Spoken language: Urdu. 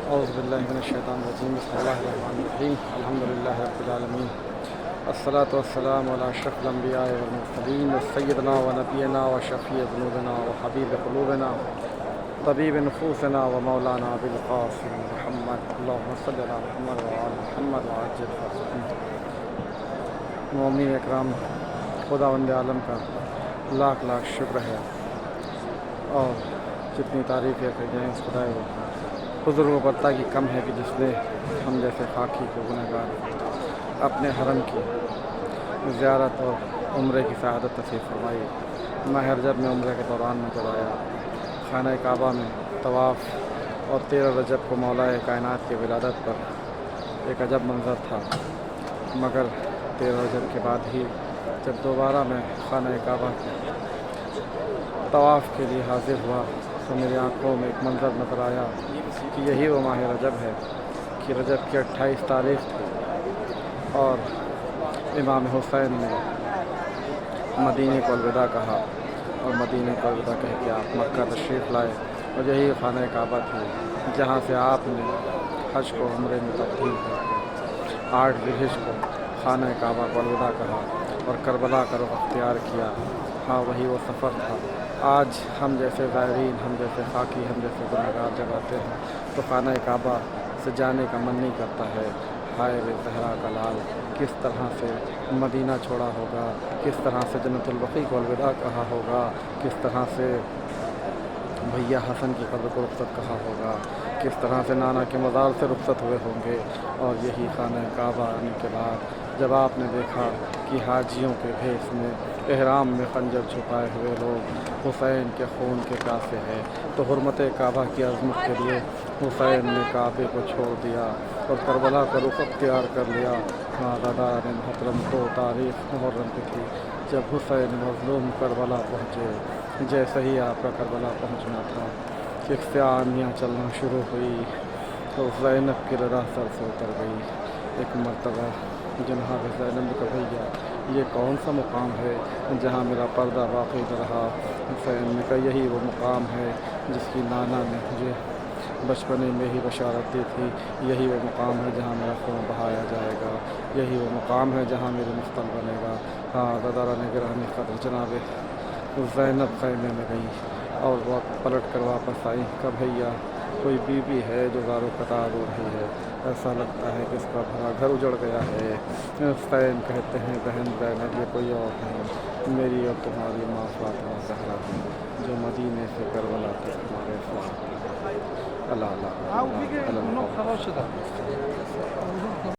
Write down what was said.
اعوذ باللہ من الشیطان الرجیم بسم اللہ الرحمن الرحیم الحمدللہ رب العالمین الصلاۃ والسلام علی اشرف الانبیاء والمرسلین سیدنا و نبینا و شفیع ذنوبنا و حبیب قلوبنا طبیب نفوسنا و مولانا ابی القاسم محمد اللہم صلی علی محمد و آل محمد وعجل فرجهم۔ مومنین اکرام، خداوند عالم کا لاکھ لاکھ شکر ہے اور جتنی تعریفیں کہ جائیں اس خدائے وہ حضور و برتا کی کم ہے کہ جس نے ہم جیسے خاکی کو گنہگار اپنے حرم کی زیارت اور عمرے کی سعادت نصیب فرمائی۔ ماہ رجب میں عمرے کے دوران میں جب آیا خانہ کعبہ میں طواف اور 13 رجب کو مولا کائنات کی ولادت پر ایک عجب منظر تھا، مگر 13 رجب کے بعد ہی جب دوبارہ میں خانہ کعبہ کے طواف کے لیے حاضر ہوا تو میری آنکھوں میں ایک منظر نظر آیا کہ یہی وہ ماہ رجب ہے کہ رجب کی 28 تاریخ تھی اور امام حسین نے مدینے کو الوداع کہا اور مدینے کو الوداع کہہ کے آپ مکہ تشریف لائے، اور یہی خانہ کعبہ تھی جہاں سے آپ نے حج کو عمرے میں تبدیل کر کے 8 ذی الحجہ کو خانہ کعبہ کو الوداع کہا اور کربلا کا رخ اختیار کیا۔ ہاں، وہی وہ سفر تھا۔ آج ہم جیسے زائرین، ہم جیسے خاکی، ہم جیسے گنہگار جب آتے ہیں تو خانہ کعبہ سے جانے کا من نہیں کرتا ہے۔ ہائے رے زہرا کا لال، کس طرح سے مدینہ چھوڑا ہوگا، کس طرح سے جنت البقیع کو الوداع کہا ہوگا، کس طرح سے بھیا حسن کی قبر کو رخصت کہا ہوگا، کس طرح سے نانا کے مزار سے رخصت ہوئے ہوں گے۔ اور یہی خانہ کعبہ آنے کے بعد جب آپ نے دیکھا کہ حاجیوں کے بھیس میں احرام میں خنجر چھپائے ہوئے لوگ حسین کے خون کے کاسے ہیں، تو حرمت کعبہ کی عظمت کے لیے حسین نے کعبے کو چھوڑ دیا اور کربلا کا رخ اختیار کر لیا۔ دادار محترم کو تاریخ محرم کی تھی جب حسین مظلوم کربلا پہنچے۔ جیسے ہی آپ کا کربلا پہنچنا تھا کہ آندیاں چلنا شروع ہوئی تو زینب کی رضا سر سے اتر گئی۔ ایک مرتبہ جناب زینب کا بھیا یہ کون سا مقام ہے جہاں میرا پردہ باقی رہا؟ حسین نے کہا یہی وہ مقام ہے جس کی نانا نے مجھے بچپنے میں ہی بشارت دی تھی، یہی وہ مقام ہے جہاں میرا خون بہایا جائے گا، یہی وہ مقام ہے جہاں میرے مستقبل بنے گا۔ ہاں، دادارہ نگرانی قدر جناب زینب خیمے میں گئی اور وقت پلٹ کر واپس آئی کہ بھیا کوئی بیوی ہے جو زار و قطار ہو رہی ہے، ایسا لگتا ہے کہ اس کا بھرا گھر اجڑ گیا ہے۔ حسین کہتے ہیں بہن زینب یہ کوئی اور نہیں، میری اور تمہاری ماں فاطمہ زہرا ہے جو مدینے سے کربلا تک ہمارے ساتھ۔ اللہ اللہ اللہ اللہ۔